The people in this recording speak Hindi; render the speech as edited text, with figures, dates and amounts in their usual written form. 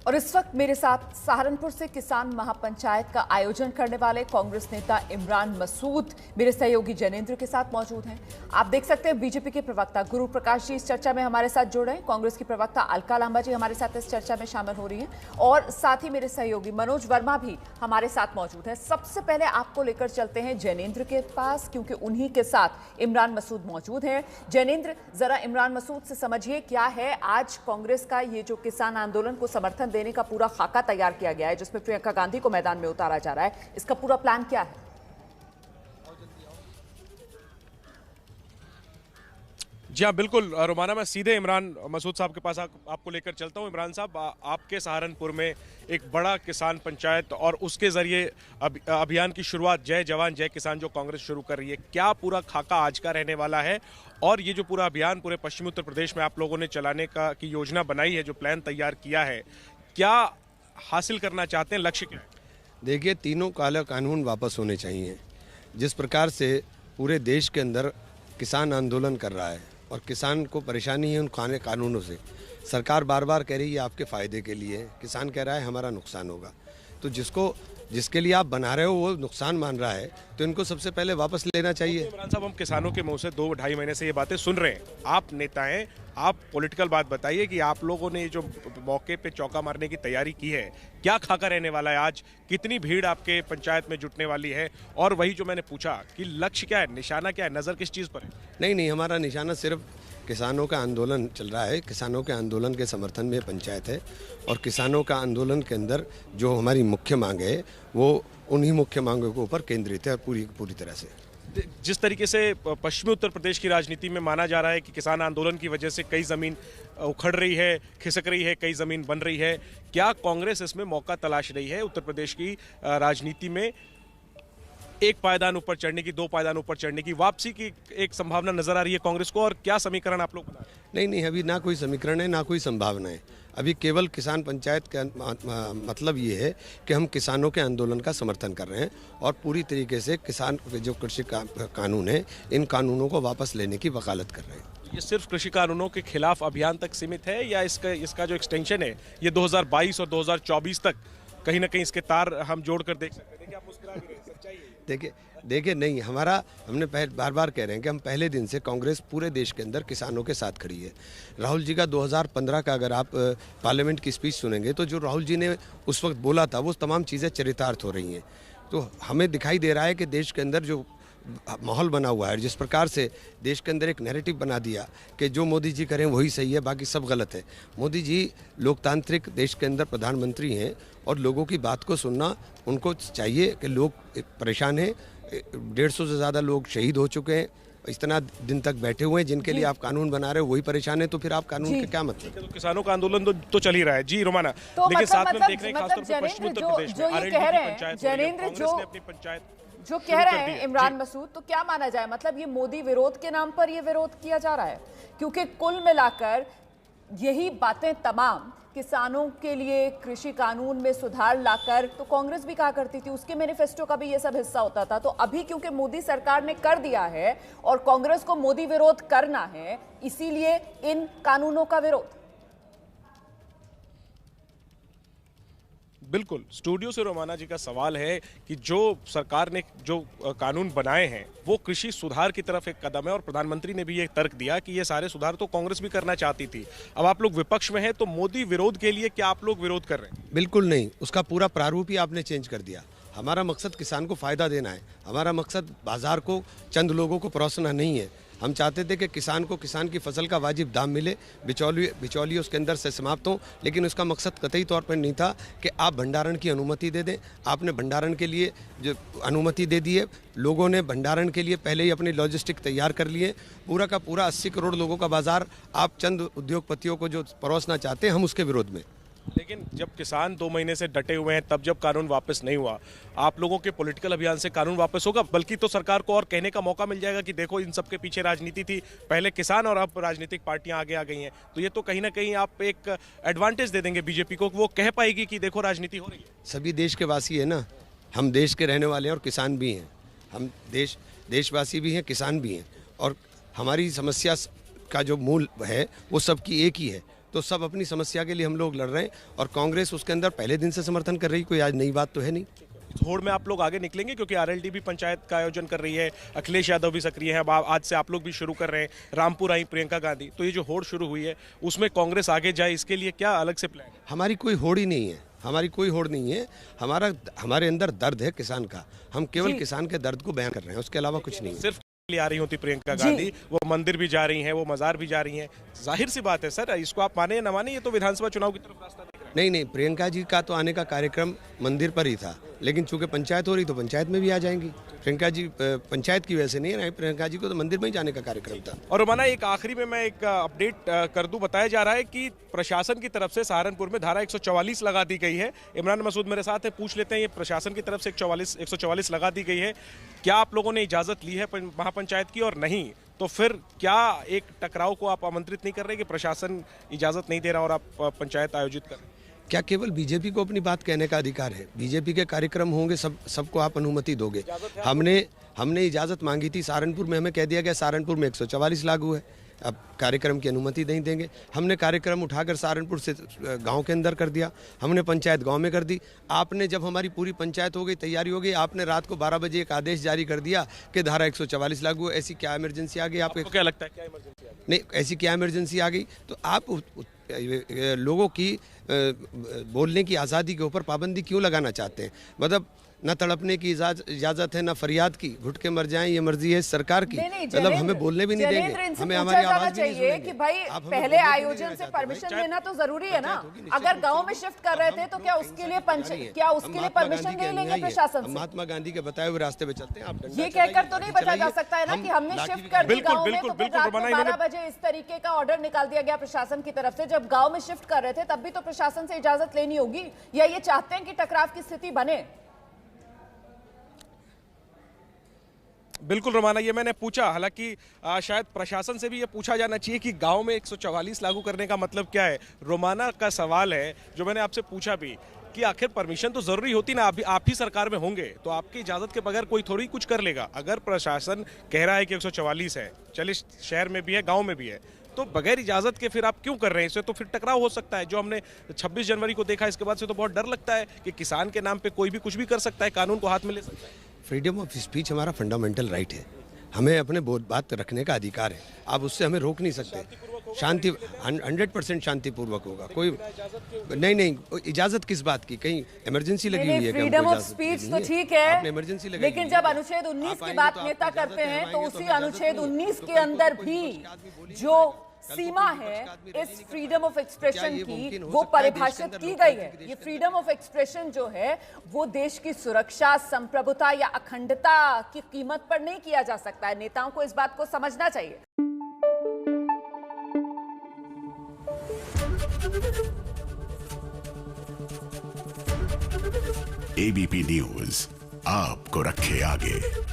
और इस वक्त मेरे साथ सहारनपुर से किसान महापंचायत का आयोजन करने वाले कांग्रेस नेता इमरान मसूद मेरे सहयोगी जैनेंद्र के साथ मौजूद हैं। आप देख सकते हैं बीजेपी के प्रवक्ता गुरु प्रकाश जी इस चर्चा में हमारे साथ जुड़ रहे हैं। कांग्रेस की प्रवक्ता अलका लांबा जी हमारे साथ इस चर्चा में शामिल हो रही हैं और साथ ही मेरे सहयोगी मनोज वर्मा भी हमारे साथ मौजूद है। सबसे पहले आपको लेकर चलते हैं जैनेंद्र के पास, क्योंकि उन्हीं के साथ इमरान मसूद मौजूद हैं। जैनेंद्र, जरा इमरान मसूद से समझिए क्या है आज कांग्रेस का ये जो किसान आंदोलन को समर्थन देने का पूरा खाका तैयार किया गया है, जिसमें प्रियंका गांधी को मैदान में उतारा जा रहा है, इसका पूरा प्लान क्या है? जी हाँ, बिल्कुल रोमाना, मैं सीधे इमरान मसूद साहब के पास आपको लेकर चलता हूँ। इमरान साहब, आपके सहारनपुर में एक बड़ा किसान पंचायत और उसके जरिए अभियान की शुरुआत जय जवान जय किसान जो कांग्रेस शुरू कर रही है, क्या पूरा खाका आज का रहने वाला है? और ये जो पूरा अभियान पूरे पश्चिमी उत्तर प्रदेश में आप लोगों ने चलाने की योजना बनाई है, जो प्लान तैयार किया है, क्या हासिल करना चाहते हैं? लक्ष्य क्या है? देखिए, तीनों काला कानून वापस होने चाहिए। जिस प्रकार से पूरे देश के अंदर किसान आंदोलन कर रहा है और किसान को परेशानी है उन काले कानूनों से, सरकार बार बार कह रही है आपके फ़ायदे के लिए, किसान कह रहा है हमारा नुकसान होगा। तो जिसके लिए आप बना रहे हो वो नुकसान मान रहा है, तो इनको सबसे पहले वापस लेना चाहिए। इमरान साहब, हम किसानों के मुंह से 2-2.5 महीने से ये बातें सुन रहे हैं। आप नेता हैं, आप पॉलिटिकल बात बताइए कि आप लोगों ने जो मौके पे चौका मारने की तैयारी की है, क्या खाका रहने वाला है आज? कितनी भीड़ आपके पंचायत में जुटने वाली है? और वही जो मैंने पूछा कि लक्ष्य क्या है, निशाना क्या है, नज़र किस चीज़ पर है? नहीं, हमारा निशाना सिर्फ किसानों का आंदोलन चल रहा है। किसानों के आंदोलन के समर्थन में पंचायत है और किसानों का आंदोलन के अंदर जो हमारी मुख्य मांग है वो उन्हीं मुख्य मांगों के ऊपर केंद्रित है पूरी तरह से। जिस तरीके से पश्चिमी उत्तर प्रदेश की राजनीति में माना जा रहा है कि किसान आंदोलन की वजह से कई ज़मीन उखड़ रही है, खिसक रही है, कई ज़मीन बन रही है, क्या कांग्रेस इसमें मौका तलाश रही है उत्तर प्रदेश की राजनीति में एक पायदान ऊपर चढ़ने की, 2 पायदान ऊपर चढ़ने की, वापसी की एक संभावना नजर आ रही है कांग्रेस को? और क्या समीकरण आप लोग बना रहे हैं? नहीं, अभी ना कोई समीकरण है ना कोई संभावना है। अभी केवल किसान पंचायत का मतलब ये है कि हम किसानों के आंदोलन का समर्थन कर रहे हैं और पूरी तरीके से किसान जो कृषि कानून है, इन कानूनों को वापस लेने की वकालत कर रहे हैं। ये सिर्फ कृषि कानूनों के खिलाफ अभियान तक सीमित है या इसका जो एक्सटेंशन है ये 2022 और 2024 तक कहीं ना कहीं इसके तार हम जोड़कर देख सकते हैं? देखिए, आप मुस्कुरा भी रहे हैं, सच्चाई है। देखिए नहीं, हमने बार बार कह रहे हैं कि हम पहले दिन से कांग्रेस पूरे देश के अंदर किसानों के साथ खड़ी है। राहुल जी का 2015 का अगर आप पार्लियामेंट की स्पीच सुनेंगे तो जो राहुल जी ने उस वक्त बोला था वो तमाम चीज़ें चरितार्थ हो रही हैं। तो हमें दिखाई दे रहा है कि देश के अंदर जो माहौल बना हुआ है, जिस प्रकार से देश के अंदर एक नैरेटिव बना दिया कि जो मोदी जी करें वही सही है, बाकी सब गलत है। मोदी जी लोकतांत्रिक देश के अंदर प्रधानमंत्री हैं और लोगों की बात को सुनना उनको चाहिए कि लोग परेशान हैं। 150 से ज़्यादा लोग शहीद हो चुके हैं, इतना दिन तक बैठे हुए हैं, जिनके लिए आप कानून बना रहे हो वही परेशान है, तो फिर आप कानून के क्या मतलब? तो किसानों का आंदोलन तो चल ही रहा है। जी रोमाना, तो लेकिन साथ में देख रहे हैं खासतौर मतलब पर पश्चिमी उत्तर प्रदेश में जो ये कह रहे हैं जैनेंद्र, जो कह रहे हैं इमरान मसूद, तो क्या माना जाए? मतलब ये मोदी विरोध के नाम पर ये विरोध किया जा रहा है, क्योंकि कुल मिलाकर यही बातें तमाम किसानों के लिए कृषि कानून में सुधार लाकर तो कांग्रेस भी कहा करती थी, उसके मैनिफेस्टो का भी ये सब हिस्सा होता था। तो अभी क्योंकि मोदी सरकार ने कर दिया है और कांग्रेस को मोदी विरोध करना है, इसीलिए इन कानूनों का विरोध। बिल्कुल, स्टूडियो से रोमाना जी का सवाल है कि जो सरकार ने जो कानून बनाए हैं वो कृषि सुधार की तरफ एक कदम है और प्रधानमंत्री ने भी ये तर्क दिया कि ये सारे सुधार तो कांग्रेस भी करना चाहती थी। अब आप लोग विपक्ष में हैं, तो मोदी विरोध के लिए क्या आप लोग विरोध कर रहे हैं? बिल्कुल नहीं, उसका पूरा प्रारूप ही आपने चेंज कर दिया। हमारा मकसद किसान को फ़ायदा देना है, हमारा मकसद बाजार को चंद लोगों को परोसना नहीं है। हम चाहते थे कि किसान को किसान की फसल का वाजिब दाम मिले, बिचौलिए उसके अंदर से समाप्त हों, लेकिन उसका मकसद कतई तौर पर नहीं था कि आप भंडारण की अनुमति दे दें। आपने भंडारण के लिए जो अनुमति दे दी है, लोगों ने भंडारण के लिए पहले ही अपने लॉजिस्टिक तैयार कर लिए। पूरा का पूरा 80 करोड़ लोगों का बाजार आप चंद उद्योगपतियों को जो परोसना चाहते हैं, हम उसके विरोध में। लेकिन जब किसान 2 महीने से डटे हुए हैं, तब जब कानून वापस नहीं हुआ, आप लोगों के पॉलिटिकल अभियान से कानून वापस होगा, बल्कि तो सरकार को और कहने का मौका मिल जाएगा कि देखो इन सब के पीछे राजनीति थी, पहले किसान और अब राजनीतिक पार्टियां आगे आ गई हैं। तो ये तो कहीं ना कहीं आप एक एडवांटेज दे देंगे बीजेपी को, वो कह पाएगी कि देखो राजनीति हो रही है। सभी देश के वासी है ना, हम देश के रहने वाले हैं और किसान भी हैं। हम देशवासी भी हैं, किसान भी हैं, और हमारी समस्या का जो मूल है वो सबकी एक ही है। तो सब अपनी समस्या के लिए हम लोग लड़ रहे हैं और कांग्रेस उसके अंदर पहले दिन से समर्थन कर रही, कोई आज नई बात तो है नहीं। होड़ में आप लोग आगे निकलेंगे क्योंकि आरएलडी भी पंचायत का आयोजन कर रही है, अखिलेश यादव भी सक्रिय है, अब आज से आप लोग भी शुरू कर रहे हैं, रामपुर आई प्रियंका गांधी, तो ये जो होड़ शुरू हुई है उसमें कांग्रेस आगे जाए इसके लिए क्या अलग से प्लान है? हमारी कोई होड़ ही नहीं है, हमारी कोई होड़ नहीं है। हमारे अंदर दर्द है किसान का, हम केवल किसान के दर्द को बयान कर रहे हैं, उसके अलावा कुछ नहीं है। सिर्फ लिए आ रही होती प्रियंका गांधी, वो मंदिर भी जा रही हैं, वो मजार भी जा रही हैं, जाहिर सी बात है सर, इसको आप माने या न माने, ये तो विधानसभा चुनाव की तरफ रास्ता देख रहे हैं। नहीं, प्रियंका जी का तो आने का कार्यक्रम मंदिर पर ही था, लेकिन चूंकि पंचायत हो रही तो पंचायत में भी आ जाएंगी। प्रियंका जी पंचायत की वजह से नहीं है, प्रियंका जी को तो मंदिर में ही जाने का कार्यक्रम था। और रोमाना एक आखिरी में मैं एक अपडेट कर दूं, बताया जा रहा है कि प्रशासन की तरफ से सहारनपुर में धारा 144 लगा दी गई है। इमरान मसूद मेरे साथ है, पूछ लेते हैं, ये प्रशासन की तरफ से 144 लगा दी गई है, क्या आप लोगों ने इजाजत ली है महापंचायत की, और नहीं तो फिर क्या एक टकराव को आप आमंत्रित नहीं कर रहे कि प्रशासन इजाजत नहीं दे रहा और आप पंचायत आयोजित कर रहे हैं? क्या केवल बीजेपी को अपनी बात कहने का अधिकार है? बीजेपी के कार्यक्रम होंगे, सबको आप अनुमति दोगे। हमने इजाज़त मांगी थी सहारनपुर में, हमें कह दिया गया सहारनपुर में 144 लागू है, अब कार्यक्रम की अनुमति नहीं देंगे। हमने कार्यक्रम उठाकर सहारनपुर से गांव के अंदर कर दिया, हमने पंचायत गांव में कर दी। आपने जब हमारी पूरी पंचायत हो गई, तैयारी हो गई, आपने रात को 12 बजे एक आदेश जारी कर दिया कि धारा 144 लागू है। ऐसी क्या इमरजेंसी आ गई? आपको क्या लगता है क्या इमरजेंसी आ गई? नहीं, ऐसी क्या इमरजेंसी आ गई? तो आप लोगों की बोलने की आज़ादी के ऊपर पाबंदी क्यों लगाना चाहते हैं? मतलब न तड़पने की इजाजत है, न फरियाद की, घुट के मर जाएं, ये मर्जी है सरकार की। मतलब हमें बोलने भी नहीं देंगे, हमें हमारी आवाज भी नहीं चाहिए कि भाई पहले आयोजन से परमिशन लेना तो जरूरी है ना। अगर गांव में शिफ्ट कर रहे थे तो क्या उसके लिए परमिशन नहीं लेंगे प्रशासन से? महात्मा गांधी के बताए हुए रास्ते पे चलते हैं। आप ये कहकर तो नहीं बचा जा सकता है ना कि हमने शिफ्ट कर दी गांव में, तो रात को 12 बजे इस तरीके का ऑर्डर निकाल दिया गया प्रशासन की तरफ से। जब गांव में शिफ्ट कर रहे थे तब भी तो प्रशासन से इजाजत लेनी होगी, या ये चाहते हैं कि टकराव की स्थिति बने? बिल्कुल रोमाना, ये मैंने पूछा, हालांकि शायद प्रशासन से भी ये पूछा जाना चाहिए कि गांव में 144 लागू करने का मतलब क्या है। रोमाना का सवाल है जो मैंने आपसे पूछा भी कि आखिर परमिशन तो जरूरी होती ना, आप ही सरकार में होंगे तो आपकी इजाजत के बगैर कोई थोड़ी कुछ कर लेगा। अगर प्रशासन कह रहा है कि 144 है, चलिए शहर में भी है गाँव में भी है, तो बगैर इजाजत के फिर आप क्यों कर रहे हैं? इससे तो फिर टकराव हो सकता है। जो हमने 26 जनवरी को देखा, इसके बाद से तो बहुत डर लगता है कि किसान के नाम पे कोई भी कुछ भी कर सकता है, कानून को हाथ में ले सकता है। फ्रीडम ऑफ स्पीच हमारा फंडामेंटल राइट है, हमें अपने बात रखने का अधिकार है, आप उससे हमें रोक नहीं सकते। शांति 100% शांतिपूर्वक होगा। कोई नहीं, इजाजत किस बात की? कहीं इमरजेंसी लगी हुई है? फ्रीडम ऑफ स्पीच तो ठीक है, लेकिन जब अनुच्छेद 19 की बात नेता करते हैं तो उसी अनुच्छेद 19 के अंदर भी जो सीमा है इस फ्रीडम ऑफ एक्सप्रेशन की, वो परिभाषित की गई है। ये फ्रीडम ऑफ एक्सप्रेशन जो है वो देश की सुरक्षा, संप्रभुता या अखंडता की कीमत पर नहीं किया जा सकता है। नेताओं को इस बात को समझना चाहिए। एबीपी न्यूज आपको रखे आगे।